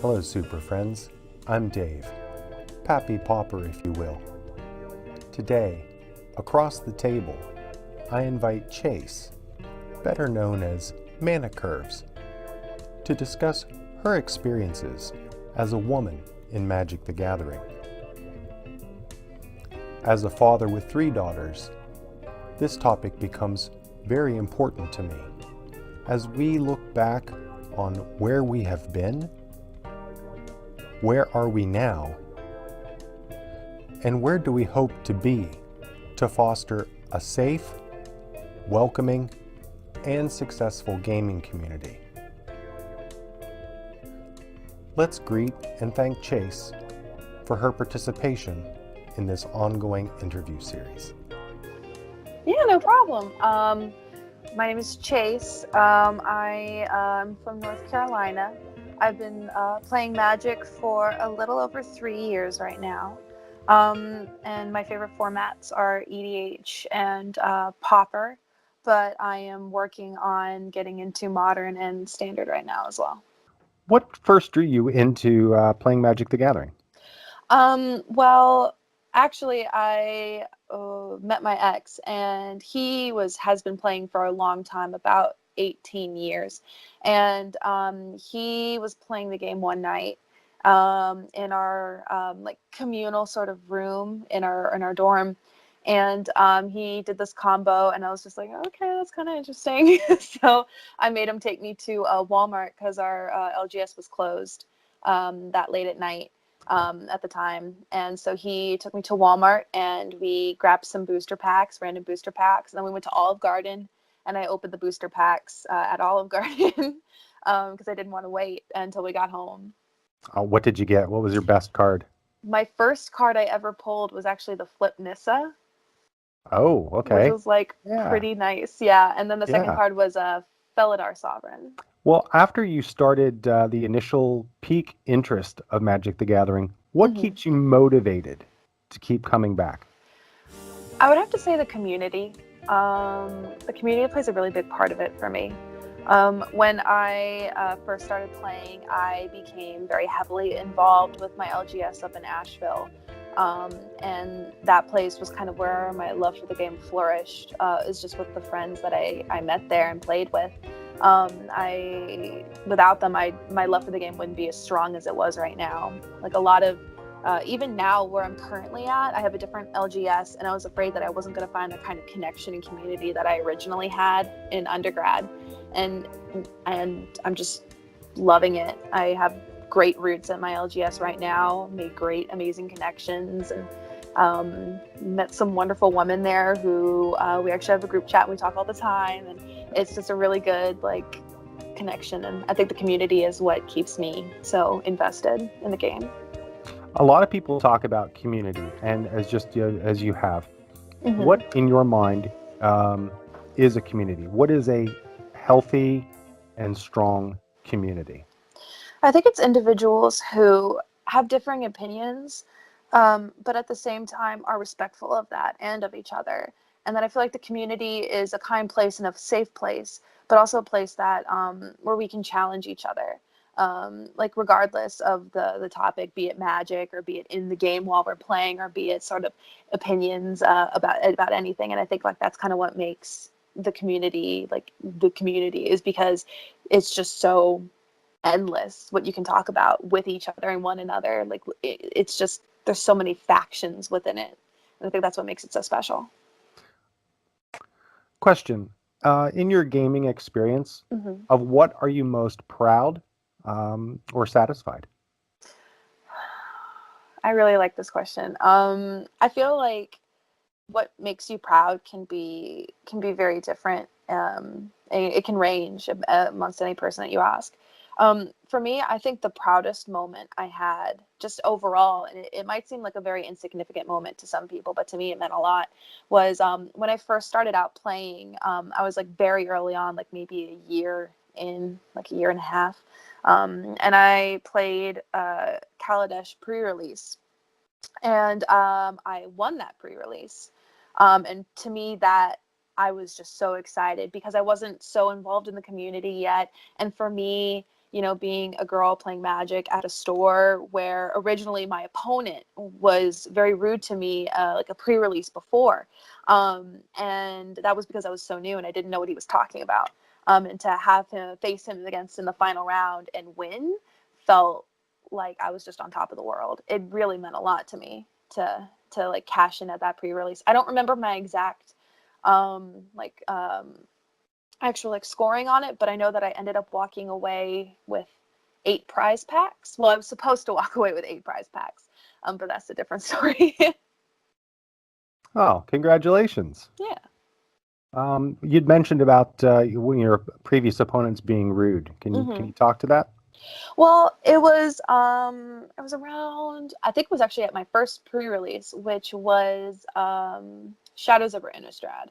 Hello, super friends. I'm Dave, Pappy Popper, if you will. Today, across the table, I invite Chase, better known as ManaCurves, to discuss her experiences as a woman in Magic the Gathering. As a father with 3 daughters, this topic becomes very important to me as we look back on where we have been, where are we now, and where do we hope to be to foster a safe, welcoming, and successful gaming community. Let's greet and thank Chase for her participation in this ongoing interview series. Yeah, no problem. My name is Chase. I am from North Carolina. I've been playing Magic for a little over 3 years right now. And my favorite formats are EDH and Pauper, but I am working on getting into Modern and Standard right now as well. What first drew you into playing Magic the Gathering? Well, actually, I met my ex, and he has been playing for a long time, about 18 years, and he was playing the game one night in our like communal sort of room in our dorm. And he did this combo, and I was just like, okay, that's kind of interesting. So I made him take me to Walmart because our LGS was closed that late at night at the time. And so he took me to Walmart, and we grabbed some booster packs, random booster packs. And then we went to Olive Garden, and I opened the booster packs at Olive Garden because I didn't want to wait until we got home. What did you get? What was your best card? My first card I ever pulled was actually the Flip Nissa, Oh, which okay. was like Yeah. pretty nice. Yeah. And then the second Yeah. card was a Felidar Sovereign. Well, after you started the initial peak interest of Magic the Gathering, what keeps you motivated to keep coming back? I would have to say the community. The community plays a really big part of it for me. When I first started playing, I became very heavily involved with my LGS up in Asheville. And that place was kind of where my love for the game flourished, is just with the friends that I met there and played with. Without them, my love for the game wouldn't be as strong as it was right now. Like a lot of even now where I'm currently at, I have a different LGS, and I was afraid that I wasn't going to find the kind of connection and community that I originally had in undergrad. And I'm just loving it. I have great roots at my LGS right now, made great, amazing connections, and met some wonderful women there who we actually have a group chat. And we talk all the time, and it's just a really good like connection. And I think the community is what keeps me so invested in the game. A lot of people talk about community, and as you have, Mm-hmm. what in your mind is a community? What is a healthy and strong community? I think it's individuals who have differing opinions, but at the same time are respectful of that and of each other. And that I feel like the community is a kind place and a safe place, but also a place that where we can challenge each other. Like regardless of the topic, be it magic or be it in the game while we're playing, or be it sort of opinions about anything. And I think like that's kind of what makes the community is because it's just so endless what you can talk about with each other and one another. Like it's just there's so many factions within it, and I think that's what makes it so special. Question: in your gaming experience, Mm-hmm. of what are you most proud or satisfied? I really like this question. I feel like what makes you proud can be very different. It can range amongst any person that you ask. For me, I think the proudest moment I had, just overall, and it might seem like a very insignificant moment to some people, but to me it meant a lot, was when I first started out playing. I was like very early on, like maybe a year in, like a year and a half, and I played Kaladesh pre-release, and I won that pre-release. And to me, that I was just so excited because I wasn't so involved in the community yet. And for me, being a girl playing Magic at a store where originally my opponent was very rude to me, like a pre-release before. And that was because I was so new and I didn't know what he was talking about. And to have him face him against in the final round and win felt like I was just on top of the world. It really meant a lot to me to like cash in at that pre-release. I don't remember my exact actual like scoring on it, but I know that I ended up walking away with 8 prize packs. Well, I was supposed to walk away with 8 prize packs, but that's a different story. Oh, congratulations. Yeah. You'd mentioned about your previous opponents being rude. Can you talk to that? Well, it was around, I think it was actually at my first pre-release, which was Shadows over Innistrad.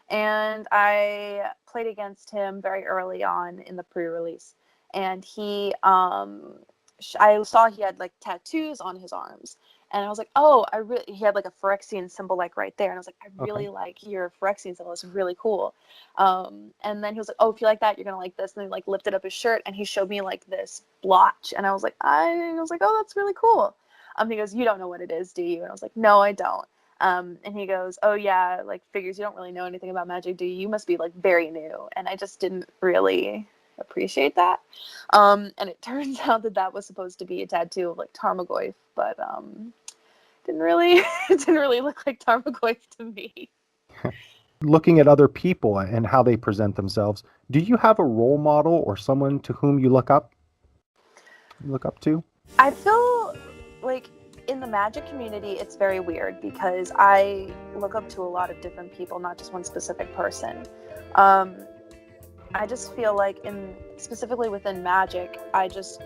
And I played against him very early on in the pre-release. And I saw he had like tattoos on his arms. And I was like, oh, he had like a Phyrexian symbol like right there. And I was like, I really like your Phyrexian symbol. It's really cool. And then he was like, oh, if you like that, you're going to like this. And he like lifted up his shirt and he showed me like this blotch. And I was like, oh, that's really cool. He goes, you don't know what it is, do you? And I was like, no, I don't. And he goes, oh yeah, like figures you don't really know anything about Magic, do you? You must be like very new. And I just didn't really appreciate that. And it turns out that was supposed to be a tattoo of like Tarmogoyf, but it didn't really look like Tarmogoyf to me. Looking at other people and how they present themselves, do you have a role model or someone to whom you look up to? I feel like in the Magic community, it's very weird because I look up to a lot of different people, not just one specific person. I just feel like specifically within Magic, I just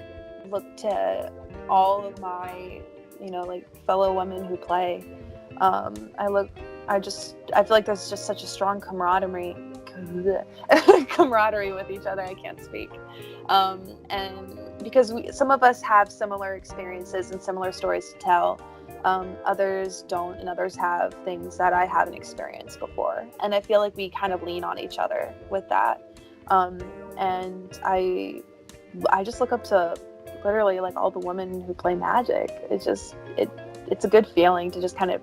look to all of my, like fellow women who play. I feel like there's just such a strong camaraderie with each other. I can't speak. And because some of us have similar experiences and similar stories to tell, others don't, and others have things that I haven't experienced before. And I feel like we kind of lean on each other with that. And I just look up to literally like all the women who play Magic. It's a good feeling to just kind of,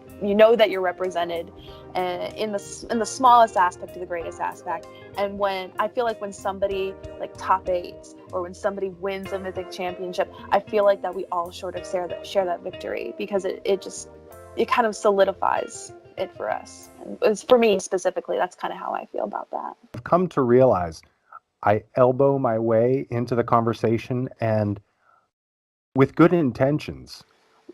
that you're represented in the smallest aspect to the greatest aspect. And when I feel like when somebody like top 8s or when somebody wins a Mythic Championship, I feel like that we all sort of share that victory, because it kind of solidifies it for us. And it's, for me specifically, that's kind of how I feel about that. I've come to realize I elbow my way into the conversation and with good intentions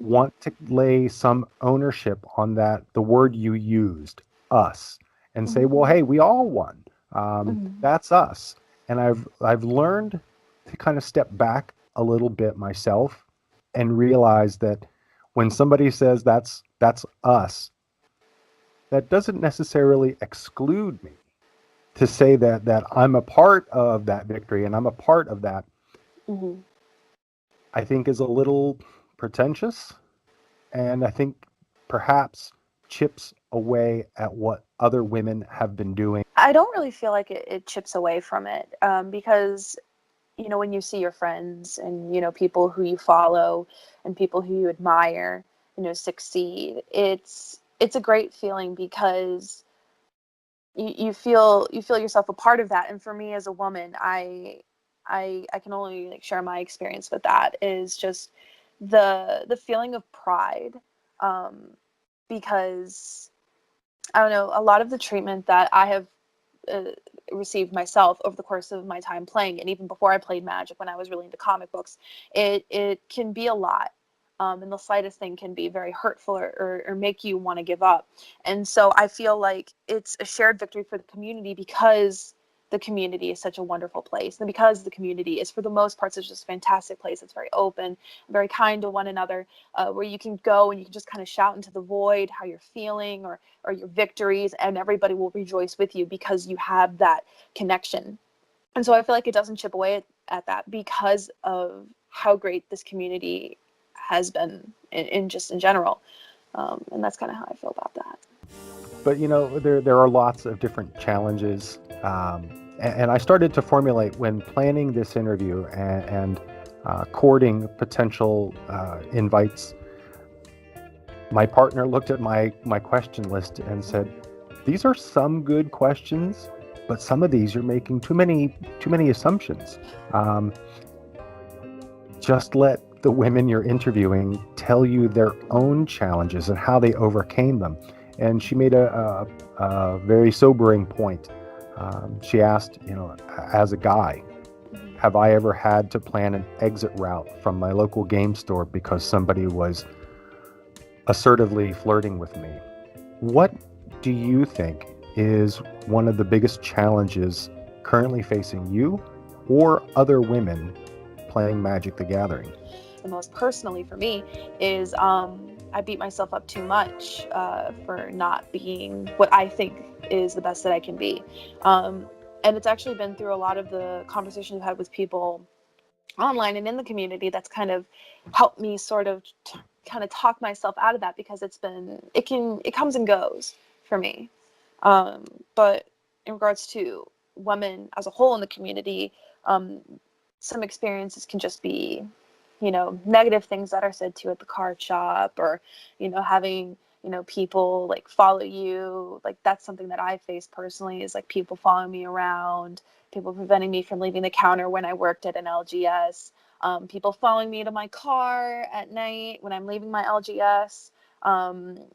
want to lay some ownership on the word you used, us, and say, well, hey, we all won. That's us. And I've learned to kind of step back a little bit myself and realize that when somebody says that's us, that doesn't necessarily exclude me. To say that I'm a part of that victory and I'm a part of that, I think is a little pretentious, and I think perhaps chips away at what other women have been doing. I don't really feel like it chips away from it, because when you see your friends and people who you follow and people who you admire succeed, it's a great feeling, because you feel yourself a part of that. And for me as a woman, I can only like share my experience with that, is just the feeling of pride, because I don't know, a lot of the treatment that I have received myself over the course of my time playing, and even before I played Magic, when I was really into comic books, it can be a lot. And the slightest thing can be very hurtful or make you want to give up. And so I feel like it's a shared victory for the community, because the community is such a wonderful place. And because the community is, for the most part, such a fantastic place. It's very open, very kind to one another, where you can go and you can just kind of shout into the void how you're feeling or your victories, and everybody will rejoice with you because you have that connection. And so I feel like it doesn't chip away at that, because of how great this community has been in general. And that's kind of how I feel about that. But there are lots of different challenges And I started to formulate when planning this interview and courting potential invites. My partner looked at my question list and said, "These are some good questions, but some of these you're making too many assumptions. Um, just let the women you're interviewing tell you their own challenges and how they overcame them." And she made a very sobering point. She asked, as a guy, have I ever had to plan an exit route from my local game store because somebody was assertively flirting with me? What do you think is one of the biggest challenges currently facing you or other women playing Magic the Gathering? The most personally for me is I beat myself up too much for not being what I think is the best that I can be. And it's actually been through a lot of the conversations I've had with people online and in the community that's kind of helped me sort of kind of talk myself out of that, because it comes and goes for me. But in regards to women as a whole in the community, some experiences can just be, negative things that are said to you at the card shop, or, having, people like follow you. Like that's something that I face personally, is like people following me around, people preventing me from leaving the counter when I worked at an LGS, people following me to my car at night when I'm leaving my LGS.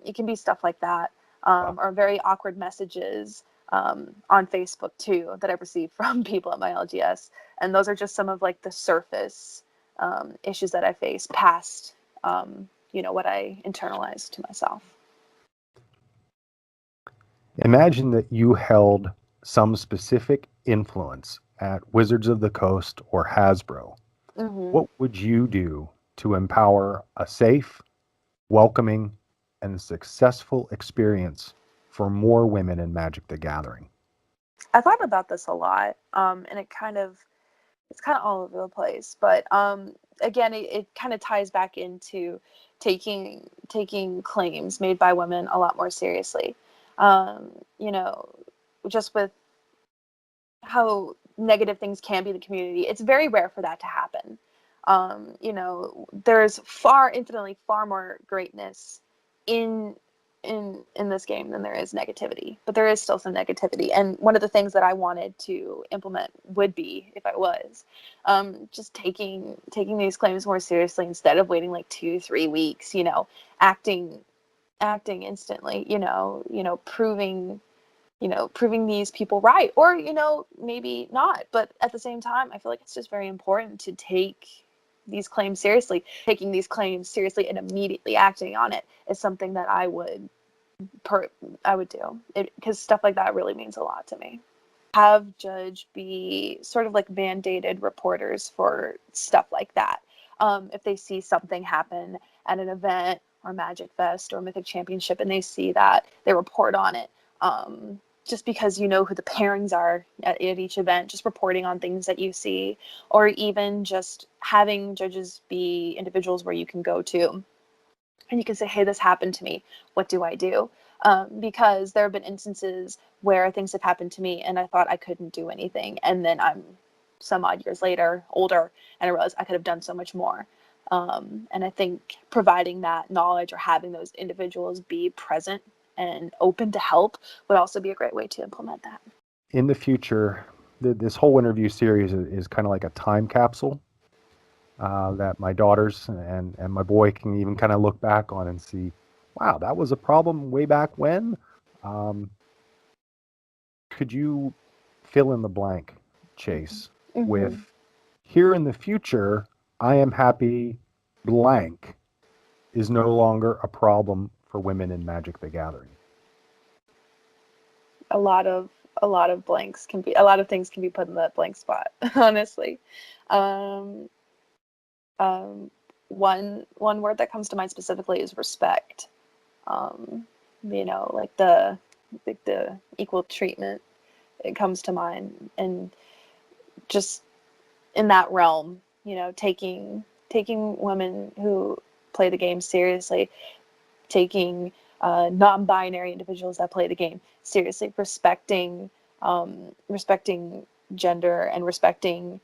It can be stuff like that, Wow. or very awkward messages on Facebook too that I've received from people at my LGS. And those are just some of like the surface issues that I face past, what I internalized to myself. Imagine that you held some specific influence at Wizards of the Coast or Hasbro. Mm-hmm. What would you do to empower a safe, welcoming, and successful experience for more women in Magic the Gathering? I thought about this a lot, and it's kind of all over the place. But again, it kind of ties back into taking claims made by women a lot more seriously. Um, you know, just with how negative things can be in the community, it's very rare for that to happen. There's infinitely far more greatness in in this game than there is negativity, but there is still some negativity. And one of the things that I wanted to implement would be, if I was, just taking these claims more seriously instead of waiting like 2-3 weeks. Acting acting instantly. Proving these people right, or maybe not. But at the same time, I feel like it's just very important to take these claims seriously. Taking these claims seriously and immediately acting on it is something that I would do it, because stuff like that really means a lot to me. Have judge be sort of like mandated reporters for stuff like that. If they see something happen at an event or Magic Fest or Mythic Championship and they see that, they report on it. Just because you know who the pairings are at each event, just reporting on things that you see, or even just having judges be individuals where you can go to and you can say, hey, this happened to me. What do I do? Because there have been instances where things have happened to me and I thought I couldn't do anything. And then I'm some odd years later, older, and I realized I could have done so much more. And I think providing that knowledge or having those individuals be present and open to help would also be a great way to implement that. In the future, this whole interview series is kind of like a time capsule that my daughters and my boy can even kind of look back on and see, wow, that was a problem way back when. Um, could you fill in the blank, Chase, with Mm-hmm. here in the future, I am happy blank is no longer a problem for women in Magic the Gathering? A lot of a lot of things can be put in that blank spot, honestly. Um, um, one word that comes to mind specifically is respect. Like the equal treatment, it comes to mind. And just in that realm, taking women who play the game seriously, taking non-binary individuals that play the game seriously, respecting gender and respecting,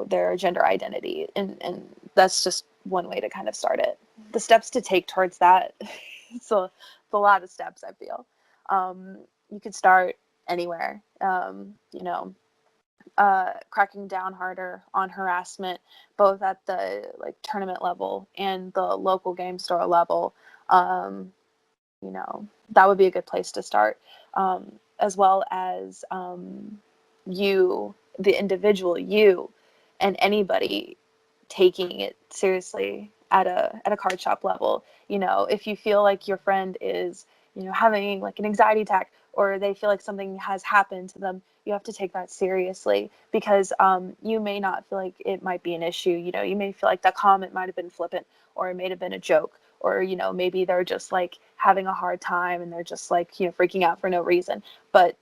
their gender identity. And that's just one way to kind of start it. The steps to take towards that, it's a lot of steps, I feel. You could start anywhere, cracking down harder on harassment, both at the tournament level and the local game store level. That would be a good place to start, as well as you, the individual, you, and anybody taking it seriously at a card shop level. If you feel like your friend is, having an anxiety attack, or they feel like something has happened to them, you have to take that seriously, because you may not feel like it might be an issue. You may feel like that comment might have been flippant, or it may have been a joke, or maybe they're just having a hard time and they're just freaking out for no reason. But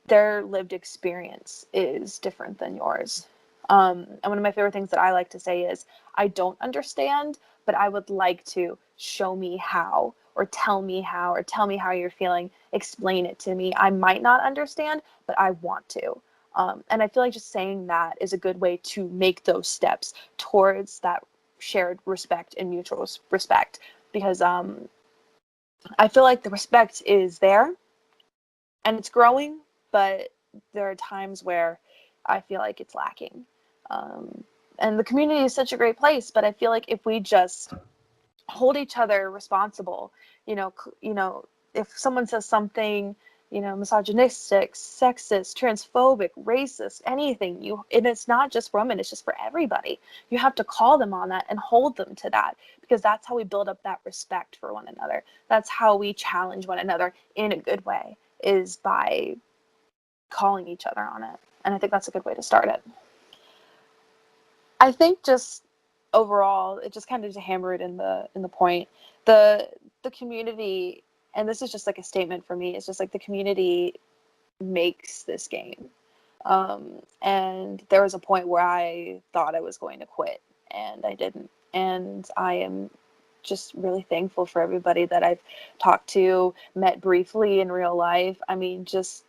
their lived experience is different than yours. And one of my favorite things that I like to say is, I don't understand, but I would like to. Show me how, or tell me how, or tell me how you're feeling. Explain it to me. I might not understand, but I want to. And I feel like just saying that is a good way to make those steps towards that shared respect and mutual respect. Because I feel like the respect is there and it's growing, but there are times where I feel like it's lacking. And the community is such a great place, but I feel like if we just hold each other responsible, if someone says something, misogynistic, sexist, transphobic, racist, anything, and it's not just for women, it's just for everybody. You have to call them on that and hold them to that, because that's how we build up that respect for one another. That's how we challenge one another in a good way, is by calling each other on it. And I think that's a good way to start it. I think just overall, it just kind of to hammer it in the point, the community, and this is just a statement for me, it's just the community makes this game. And there was a point where I thought I was going to quit, and I didn't. And I am just really thankful for everybody that I've talked to, met briefly in real life. I mean, just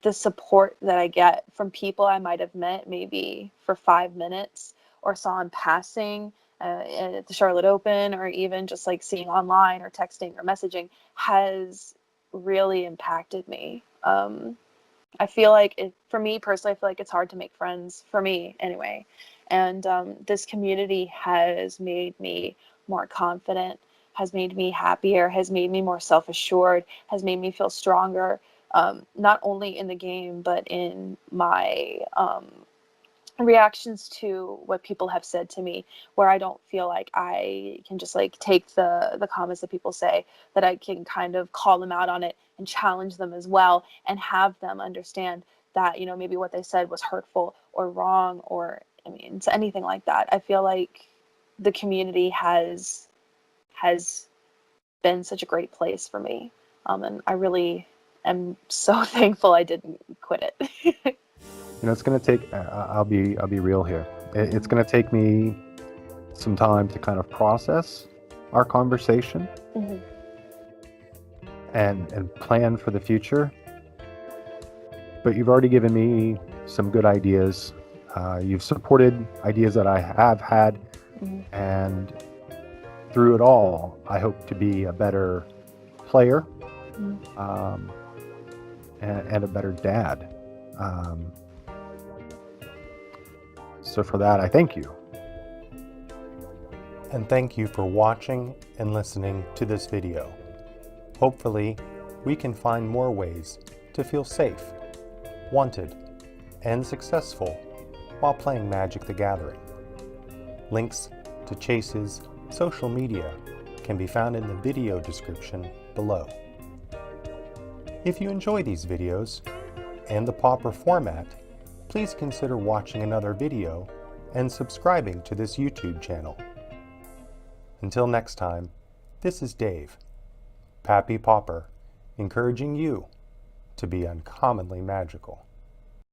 the support that I get from people I might have met maybe for 5 minutes, or saw in passing at the Charlotte Open, or even just seeing online or texting or messaging, has really impacted me. I feel like for me personally, I feel like it's hard to make friends, for me anyway. And this community has made me more confident, has made me happier, has made me more self-assured, has made me feel stronger, not only in the game, but in my reactions to what people have said to me, where I don't feel like I can just take the comments that people say, that I can kind of call them out on it and challenge them as well, and have them understand that, maybe what they said was hurtful or wrong, or it's anything like that. I feel like the community has been such a great place for me. And I really am so thankful I didn't quit it. It's going to take, I'll be real here. It's going to take me some time to kind of process our conversation, Mm-hmm. and plan for the future. But you've already given me some good ideas. You've supported ideas that I have had. Mm-hmm. And through it all, I hope to be a better player, Mm-hmm. and a better dad. So for that, I thank you. And thank you for watching and listening to this video. Hopefully, we can find more ways to feel safe, wanted, and successful while playing Magic the Gathering. Links to Chase's social media can be found in the video description below. If you enjoy these videos and the Pauper format, please consider watching another video and subscribing to this YouTube channel. Until next time, this is Dave, Pappy Pauper, encouraging you to be uncommonly magical.